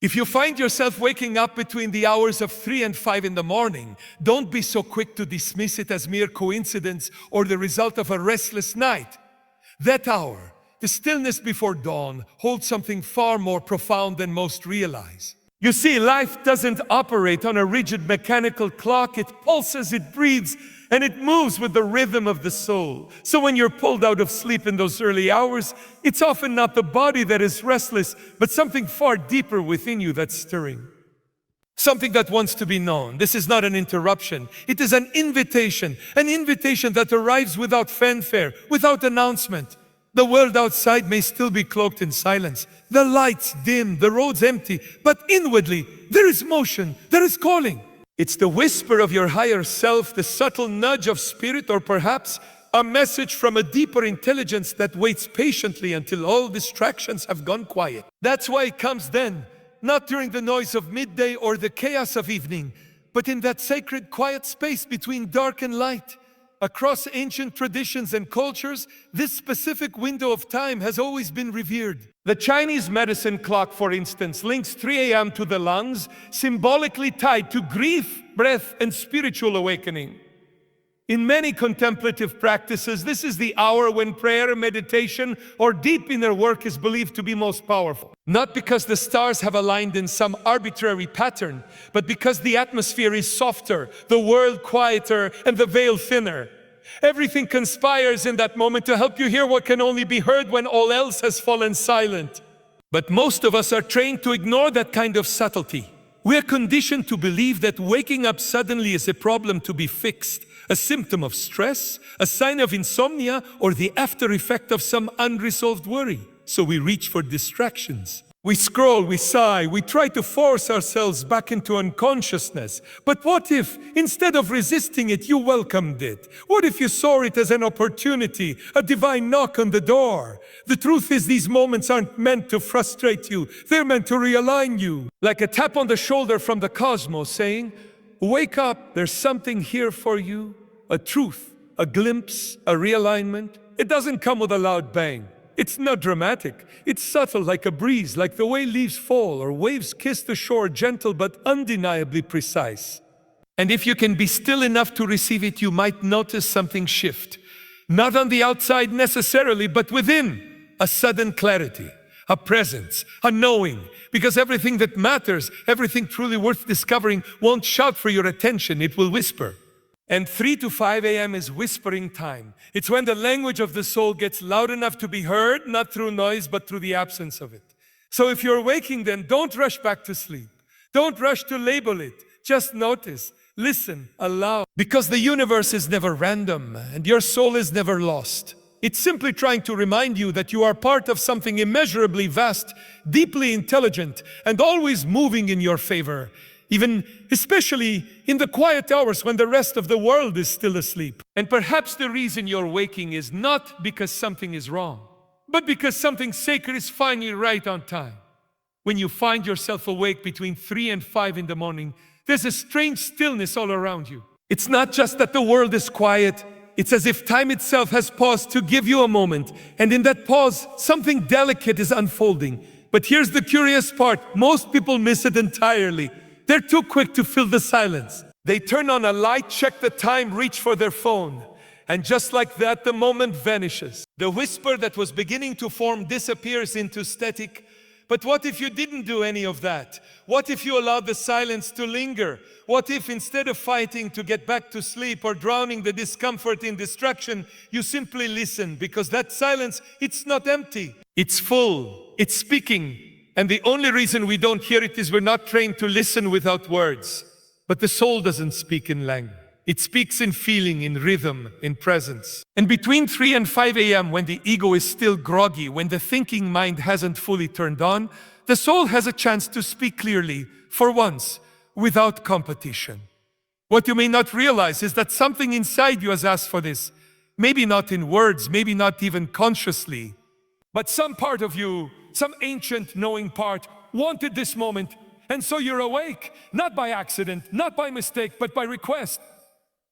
If you find yourself waking up between the hours of 3 and 5 in the morning, don't be so quick to dismiss it as mere coincidence or the result of a restless night. That hour, the stillness before dawn, holds something far more profound than most realize. You see, life doesn't operate on a rigid mechanical clock. It pulses, it breathes, and it moves with the rhythm of the soul. So when you're pulled out of sleep in those early hours, it's often not the body that is restless, but something far deeper within you that's stirring. Something that wants to be known. This is not an interruption. It is an invitation that arrives without fanfare, without announcement. The world outside may still be cloaked in silence. The lights dim, the roads empty, but inwardly there is motion, there is calling. It's the whisper of your higher self, the subtle nudge of spirit, or perhaps a message from a deeper intelligence that waits patiently until all distractions have gone quiet. That's why it comes then, not during the noise of midday or the chaos of evening, but in that sacred quiet space between dark and light. Across ancient traditions and cultures, this specific window of time has always been revered. The Chinese medicine clock, for instance, links 3 a.m. to the lungs, symbolically tied to grief, breath, and spiritual awakening. In many contemplative practices, this is the hour when prayer, meditation, or deep inner work is believed to be most powerful. Not because the stars have aligned in some arbitrary pattern, but because the atmosphere is softer, the world quieter, and the veil thinner. Everything conspires in that moment to help you hear what can only be heard when all else has fallen silent. But most of us are trained to ignore that kind of subtlety. We're conditioned to believe that waking up suddenly is a problem to be fixed, a symptom of stress, a sign of insomnia, or the after effect of some unresolved worry. So we reach for distractions. We scroll, we sigh, we try to force ourselves back into unconsciousness. But what if, instead of resisting it, you welcomed it? What if you saw it as an opportunity, a divine knock on the door? The truth is, these moments aren't meant to frustrate you. They're meant to realign you. Like a tap on the shoulder from the cosmos saying, wake up, there's something here for you. A truth, a glimpse, a realignment. It doesn't come with a loud bang. It's not dramatic. It's subtle, like a breeze, like the way leaves fall or waves kiss the shore, gentle but undeniably precise. And if you can be still enough to receive it, you might notice something shift. Not on the outside necessarily, but within. A sudden clarity, a presence, a knowing. Because everything that matters, everything truly worth discovering, won't shout for your attention, it will whisper. And 3 to 5 a.m. is whispering time. It's when the language of the soul gets loud enough to be heard, not through noise, but through the absence of it. So if you're waking, then don't rush back to sleep. Don't rush to label it. Just notice, listen, allow. Because the universe is never random, and your soul is never lost. It's simply trying to remind you that you are part of something immeasurably vast, deeply intelligent, and always moving in your favor. Especially in the quiet hours when the rest of the world is still asleep. And perhaps the reason you're waking is not because something is wrong, but because something sacred is finally right on time. When you find yourself awake between 3 and 5 in the morning, there's a strange stillness all around you. It's not just that the world is quiet, it's as if time itself has paused to give you a moment. And in that pause, something delicate is unfolding. But here's the curious part, most people miss it entirely. They're too quick to fill the silence. They turn on a light, check the time, reach for their phone. And just like that, the moment vanishes. The whisper that was beginning to form disappears into static. But what if you didn't do any of that? What if you allowed the silence to linger? What if instead of fighting to get back to sleep or drowning the discomfort in distraction, you simply listen? Because that silence, it's not empty. It's full. It's speaking. And the only reason we don't hear it is we're not trained to listen without words. But the soul doesn't speak in language. It speaks in feeling, in rhythm, in presence. And between 3 and 5 a.m., when the ego is still groggy, when the thinking mind hasn't fully turned on, the soul has a chance to speak clearly, for once, without competition. What you may not realize is that something inside you has asked for this. Maybe not in words, maybe not even consciously, but some part of you, some ancient knowing part, wanted this moment, and so you're awake, not by accident, not by mistake, but by request.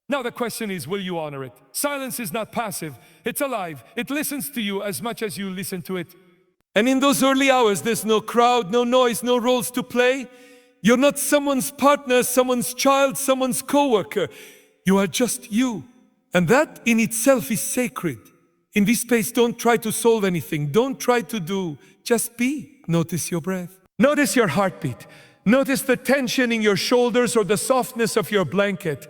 Now the question is, will you honor it? Silence is not passive, it's alive. It listens to you as much as you listen to it. And in those early hours, there's no crowd, no noise, no roles to play. You're not someone's partner, someone's child, someone's co-worker. You are just you. And that in itself is sacred. In this space, don't try to solve anything. Don't try to do, just be. Notice your breath. Notice your heartbeat. Notice the tension in your shoulders or the softness of your blanket.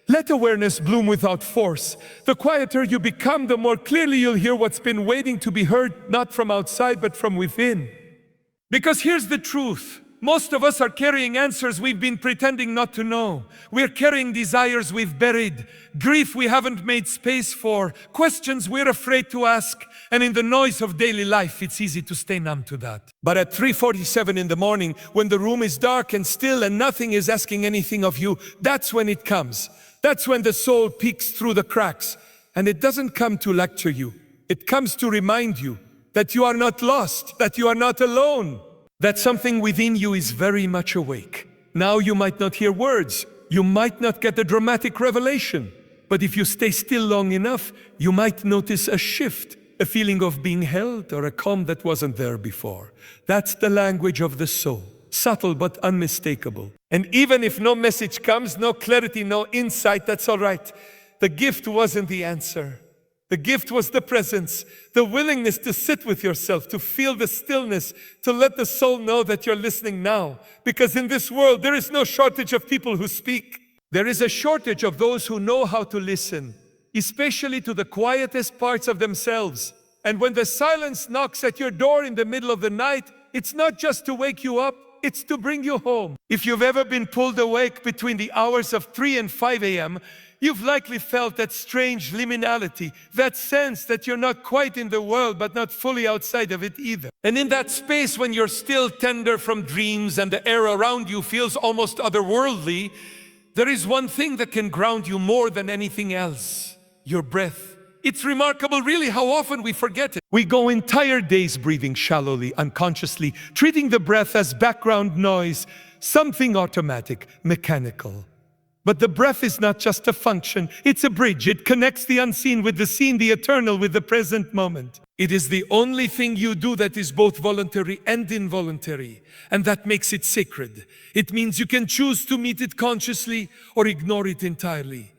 Let awareness bloom without force. The quieter you become, the more clearly you'll hear what's been waiting to be heard, not from outside, but from within. Because here's the truth. Most of us are carrying answers we've been pretending not to know. We're carrying desires we've buried, grief we haven't made space for, questions we're afraid to ask, and in the noise of daily life, it's easy to stay numb to that. But at 3:47 in the morning, when the room is dark and still and nothing is asking anything of you, that's when it comes. That's when the soul peeks through the cracks. And it doesn't come to lecture you. It comes to remind you that you are not lost, that you are not alone, that something within you is very much awake. Now you might not hear words, you might not get a dramatic revelation, but if you stay still long enough, you might notice a shift, a feeling of being held or a calm that wasn't there before. That's the language of the soul, subtle but unmistakable. And even if no message comes, no clarity, no insight, that's all right. The gift wasn't the answer. The gift was the presence, the willingness to sit with yourself, to feel the stillness, to let the soul know that you're listening now. Because in this world, there is no shortage of people who speak. There is a shortage of those who know how to listen, especially to the quietest parts of themselves. And when the silence knocks at your door in the middle of the night, it's not just to wake you up, it's to bring you home. If you've ever been pulled awake between the hours of 3 and 5 a.m., you've likely felt that strange liminality, that sense that you're not quite in the world, but not fully outside of it either. And in that space, when you're still tender from dreams and the air around you feels almost otherworldly, there is one thing that can ground you more than anything else: your breath. It's remarkable, really, how often we forget it. We go entire days breathing shallowly, unconsciously, treating the breath as background noise, something automatic, mechanical. But the breath is not just a function, it's a bridge. It connects the unseen with the seen, the eternal with the present moment. It is the only thing you do that is both voluntary and involuntary, and that makes it sacred. It means you can choose to meet it consciously or ignore it entirely.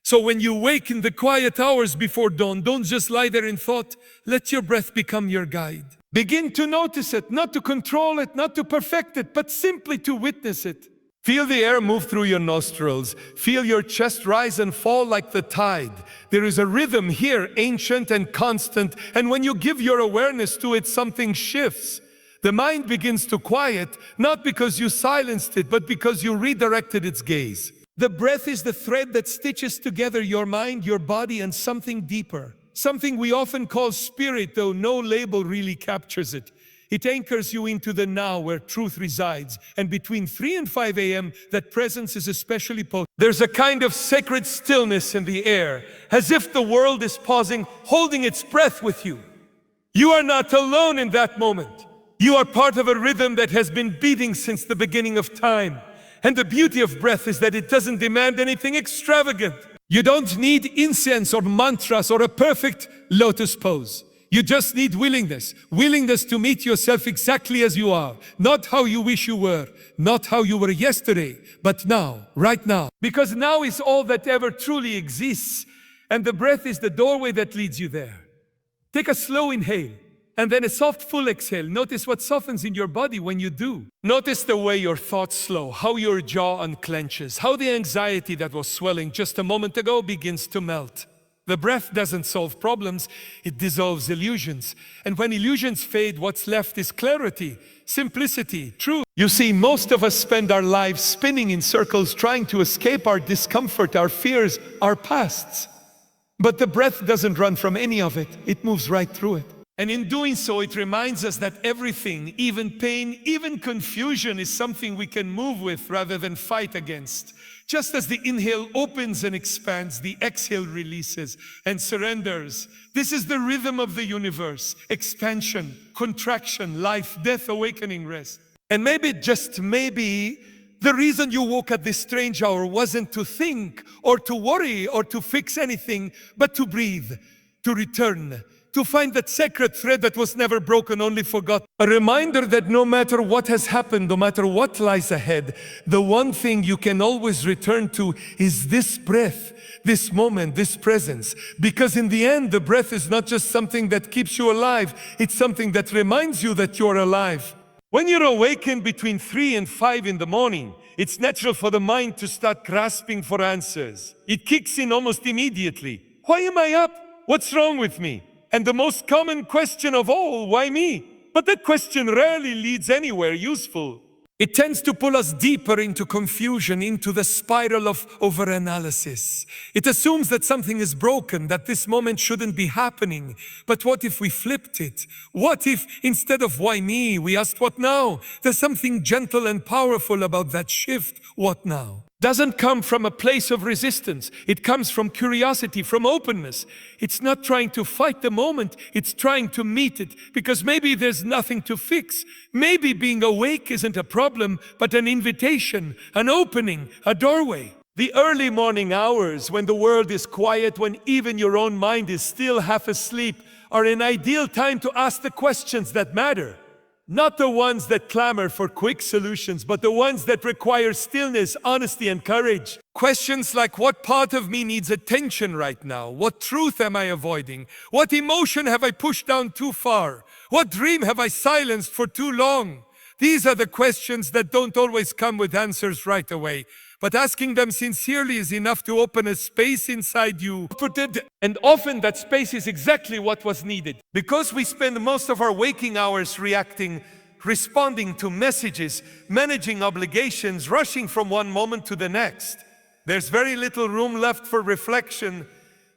So when you wake in the quiet hours before dawn, don't just lie there in thought. Let your breath become your guide. Begin to notice it, not to control it, not to perfect it, but simply to witness it. Feel the air move through your nostrils. Feel your chest rise and fall like the tide. There is a rhythm here, ancient and constant, and when you give your awareness to it, something shifts. The mind begins to quiet, not because you silenced it, but because you redirected its gaze. The breath is the thread that stitches together your mind, your body, and something deeper. Something we often call spirit, though no label really captures it. It anchors you into the now where truth resides. And between 3 and 5 a.m., that presence is especially potent. There's a kind of sacred stillness in the air, as if the world is pausing, holding its breath with you. You are not alone in that moment. You are part of a rhythm that has been beating since the beginning of time. And the beauty of breath is that it doesn't demand anything extravagant. You don't need incense or mantras or a perfect lotus pose. You just need willingness. Willingness to meet yourself exactly as you are. Not how you wish you were. Not how you were yesterday, but now, right now. Because now is all that ever truly exists. And the breath is the doorway that leads you there. Take a slow inhale. And then a soft full exhale. Notice what softens in your body when you do. Notice the way your thoughts slow, how your jaw unclenches, how the anxiety that was swelling just a moment ago begins to melt. The breath doesn't solve problems, it dissolves illusions. And when illusions fade, what's left is clarity, simplicity, truth. You see, most of us spend our lives spinning in circles trying to escape our discomfort, our fears, our pasts. But the breath doesn't run from any of it, it moves right through it. And in doing so, it reminds us that everything, even pain, even confusion, is something we can move with rather than fight against. Just as the inhale opens and expands, the exhale releases and surrenders. This is the rhythm of the universe: expansion, contraction, life, death, awakening, rest. And maybe, just maybe, the reason you woke at this strange hour wasn't to think or to worry or to fix anything, but to breathe, to return, to find that sacred thread that was never broken, only forgotten. A reminder that no matter what has happened, no matter what lies ahead, the one thing you can always return to is this breath, this moment, this presence. Because in the end, the breath is not just something that keeps you alive, it's something that reminds you that you're alive. When you're awakened between 3 and 5 in the morning, it's natural for the mind to start grasping for answers. It kicks in almost immediately. Why am I up? What's wrong with me? And the most common question of all, why me? But that question rarely leads anywhere useful. It tends to pull us deeper into confusion, into the spiral of overanalysis. It assumes that something is broken, that this moment shouldn't be happening. But what if we flipped it? What if, instead of why me, we asked what now? There's something gentle and powerful about that shift, what now? Doesn't come from a place of resistance. It comes from curiosity, from openness. It's not trying to fight the moment, it's trying to meet it, because maybe there's nothing to fix. Maybe being awake isn't a problem, but an invitation, an opening, a doorway. The early morning hours, when the world is quiet, when even your own mind is still half asleep, are an ideal time to ask the questions that matter. Not the ones that clamor for quick solutions, but the ones that require stillness, honesty, and courage. Questions like, what part of me needs attention right now? What truth am I avoiding? What emotion have I pushed down too far? What dream have I silenced for too long? These are the questions that don't always come with answers right away. But asking them sincerely is enough to open a space inside you. And often that space is exactly what was needed. Because we spend most of our waking hours reacting, responding to messages, managing obligations, rushing from one moment to the next. There's very little room left for reflection.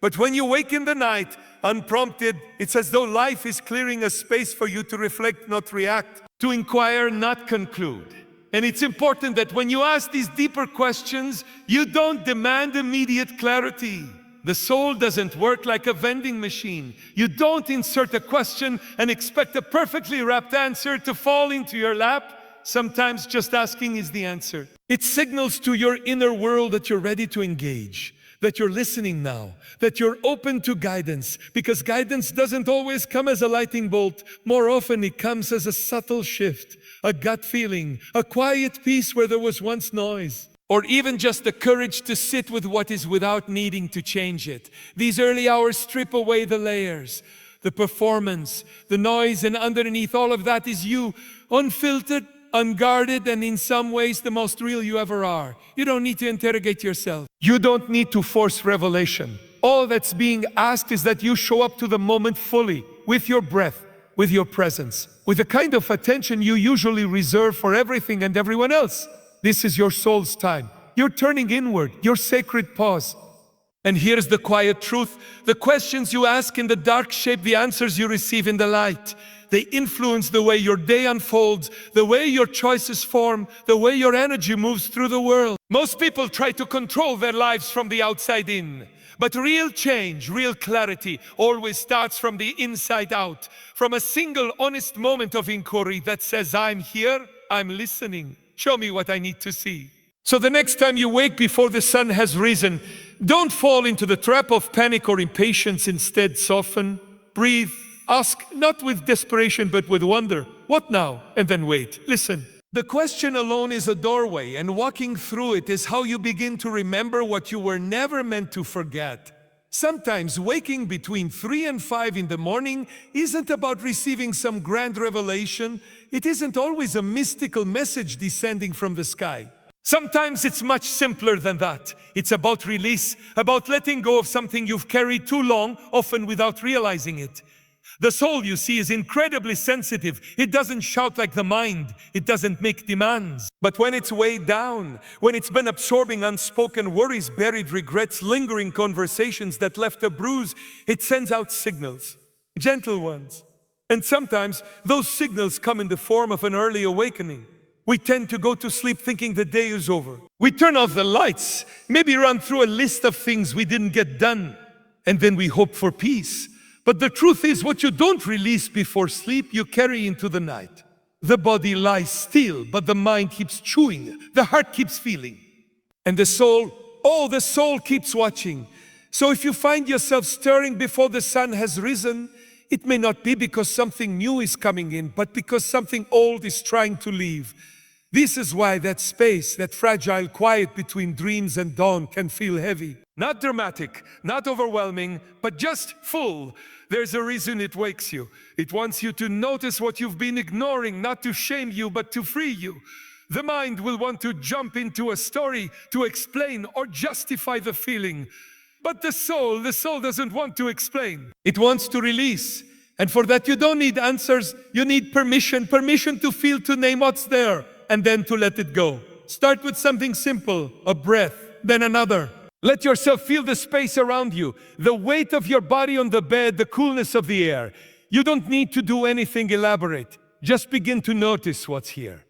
But when you wake in the night, unprompted, it's as though life is clearing a space for you to reflect, not react, to inquire, not conclude. And it's important that when you ask these deeper questions, you don't demand immediate clarity. The soul doesn't work like a vending machine. You don't insert a question and expect a perfectly wrapped answer to fall into your lap. Sometimes just asking is the answer. It signals to your inner world that you're ready to engage, that you're listening now, that you're open to guidance, because guidance doesn't always come as a lightning bolt. More often it comes as a subtle shift, a gut feeling, a quiet peace where there was once noise, or even just the courage to sit with what is without needing to change it. These early hours strip away the layers, the performance, the noise, and underneath all of that is you, unfiltered, unguarded, and in some ways the most real you ever are. You don't need to interrogate yourself. You don't need to force revelation. All that's being asked is that you show up to the moment fully, with your breath, with your presence, with the kind of attention you usually reserve for everything and everyone else. This is your soul's time. You're turning inward, your sacred pause. And here's the quiet truth. The questions you ask in the dark shape the answers you receive in the light. They influence the way your day unfolds, the way your choices form, the way your energy moves through the world. Most people try to control their lives from the outside in. But real change, real clarity always starts from the inside out, from a single honest moment of inquiry that says, I'm here, I'm listening, show me what I need to see. So the next time you wake before the sun has risen, don't fall into the trap of panic or impatience. Instead, soften, breathe, ask, not with desperation but with wonder, what now? And then wait, listen. The question alone is a doorway, and walking through it is how you begin to remember what you were never meant to forget. Sometimes waking between 3 and 5 in the morning isn't about receiving some grand revelation. It isn't always a mystical message descending from the sky. Sometimes it's much simpler than that. It's about release, about letting go of something you've carried too long, often without realizing it. The soul, you see, is incredibly sensitive. It doesn't shout like the mind. It doesn't make demands. But when it's weighed down, when it's been absorbing unspoken worries, buried regrets, lingering conversations that left a bruise, it sends out signals, gentle ones. And sometimes those signals come in the form of an early awakening. We tend to go to sleep thinking the day is over. We turn off the lights, maybe run through a list of things we didn't get done, and then we hope for peace. But the truth is, what you don't release before sleep, you carry into the night. The body lies still, but the mind keeps chewing. The heart keeps feeling. And the soul keeps watching. So if you find yourself stirring before the sun has risen, It may not be because something new is coming in, but because something old is trying to leave. This is why that space, that fragile quiet between dreams and dawn can feel heavy. Not dramatic, not overwhelming, but just full. There's a reason it wakes you. It wants you to notice what you've been ignoring, not to shame you, but to free you. The mind will want to jump into a story to explain or justify the feeling. But the soul doesn't want to explain. It wants to release. And for that you don't need answers, you need permission to feel, to name what's there, and then to let it go. Start with something simple, a breath, then another. Let yourself feel the space around you, the weight of your body on the bed, the coolness of the air. You don't need to do anything elaborate. Just begin to notice what's here.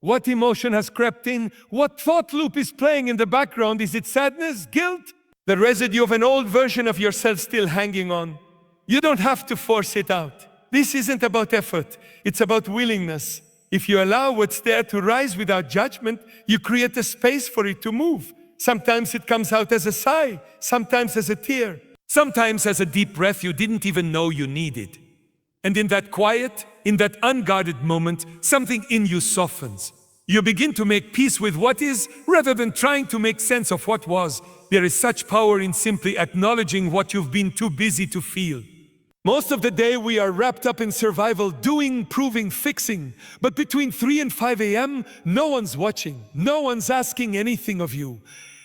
What emotion has crept in? What thought loop is playing in the background? Is it sadness, guilt? The residue of an old version of yourself still hanging on? You don't have to force it out. This isn't about effort, it's about willingness. If you allow what's there to rise without judgment, you create a space for it to move. Sometimes it comes out as a sigh, sometimes as a tear, sometimes as a deep breath you didn't even know you needed. And in that quiet, in that unguarded moment, something in you softens. You begin to make peace with what is, rather than trying to make sense of what was. There is such power in simply acknowledging what you've been too busy to feel. Most of the day we are wrapped up in survival, doing, proving, fixing. But between 3 and 5 a.m., no one's watching. No one's asking anything of you.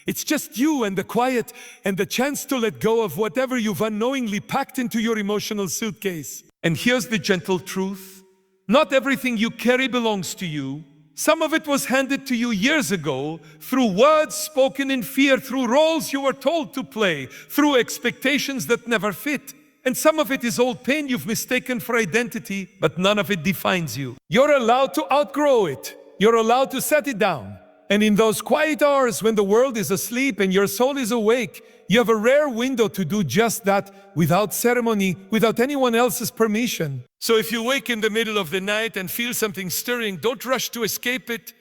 It's just you and the quiet and the chance to let go of whatever you've unknowingly packed into your emotional suitcase. And here's the gentle truth. Not everything you carry belongs to you. Some of it was handed to you years ago through words spoken in fear, through roles you were told to play, through expectations that never fit. And some of it is old pain you've mistaken for identity, but none of it defines you. You're allowed to outgrow it. You're allowed to set it down. And in those quiet hours when the world is asleep and your soul is awake, you have a rare window to do just that without ceremony, without anyone else's permission. So if you wake in the middle of the night and feel something stirring, don't rush to escape it.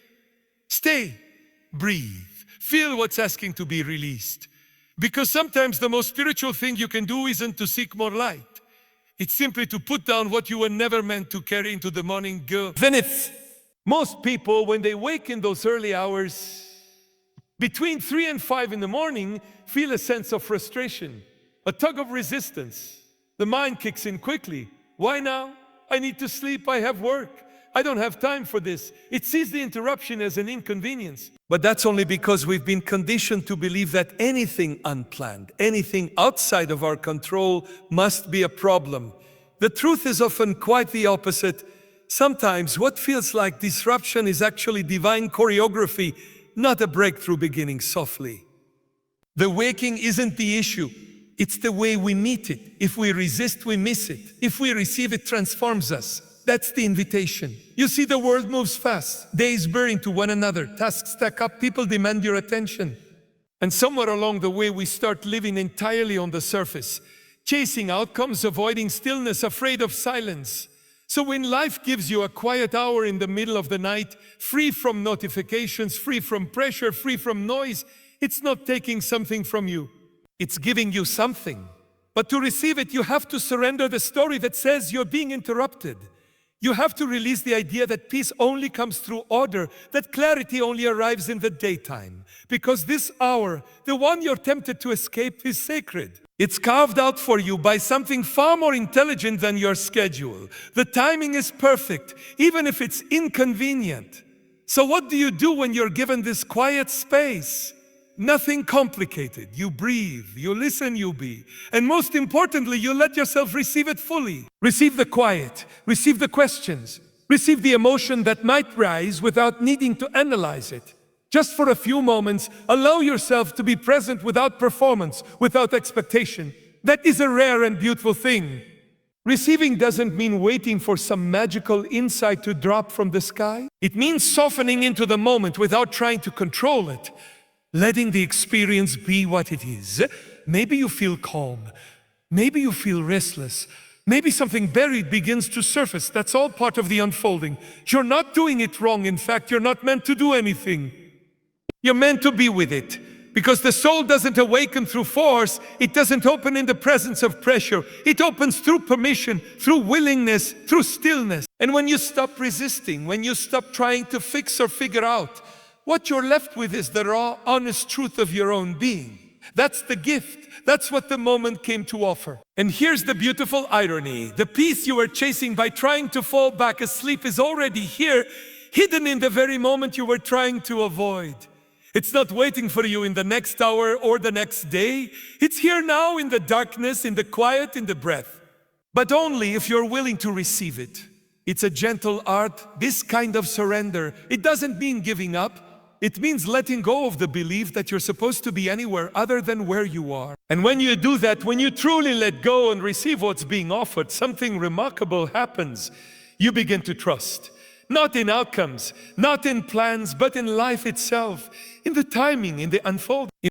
Stay, breathe, feel what's asking to be released. Because sometimes the most spiritual thing you can do isn't to seek more light. It's simply to put down what you were never meant to carry into the morning. Then most people, when they wake in those early hours, between 3 and 5 in the morning, feel a sense of frustration, a tug of resistance. The mind kicks in quickly. Why now? I need to sleep, I have work. I don't have time for this. It sees the interruption as an inconvenience. But that's only because we've been conditioned to believe that anything unplanned, anything outside of our control must be a problem. The truth is often quite the opposite. Sometimes what feels like disruption is actually divine choreography, not a breakthrough beginning softly. The waking isn't the issue. It's the way we meet it. If we resist, we miss it. If we receive, it transforms us. That's the invitation. You see, the world moves fast. Days blur into one another. Tasks stack up. People demand your attention. And somewhere along the way, we start living entirely on the surface, chasing outcomes, avoiding stillness, afraid of silence. So when life gives you a quiet hour in the middle of the night, free from notifications, free from pressure, free from noise, it's not taking something from you. It's giving you something. But to receive it, you have to surrender the story that says you're being interrupted. You have to release the idea that peace only comes through order, that clarity only arrives in the daytime. Because this hour, the one you're tempted to escape, is sacred. It's carved out for you by something far more intelligent than your schedule. The timing is perfect, even if it's inconvenient. So what do you do when you're given this quiet space? Nothing complicated. You breathe, you listen, you be. And most importantly, you let yourself receive it fully. Receive the quiet, receive the questions, receive the emotion that might rise without needing to analyze it. Just for a few moments, allow yourself to be present without performance, without expectation. That is a rare and beautiful thing. Receiving doesn't mean waiting for some magical insight to drop from the sky. It means softening into the moment without trying to control it. Letting the experience be what it is. Maybe you feel calm. Maybe you feel restless. Maybe something buried begins to surface. That's all part of the unfolding. You're not doing it wrong. In fact, you're not meant to do anything. You're meant to be with it. Because the soul doesn't awaken through force, it doesn't open in the presence of pressure. It opens through permission, through willingness, through stillness. And when you stop resisting, when you stop trying to fix or figure out, what you're left with is the raw, honest truth of your own being. That's the gift. That's what the moment came to offer. And here's the beautiful irony. The peace you were chasing by trying to fall back asleep is already here, hidden in the very moment you were trying to avoid. It's not waiting for you in the next hour or the next day. It's here now in the darkness, in the quiet, in the breath. But only if you're willing to receive it. It's a gentle art, this kind of surrender. It doesn't mean giving up. It means letting go of the belief that you're supposed to be anywhere other than where you are. And when you do that, when you truly let go and receive what's being offered, something remarkable happens. You begin to trust. Not in outcomes, not in plans, but in life itself, in the timing, in the unfolding.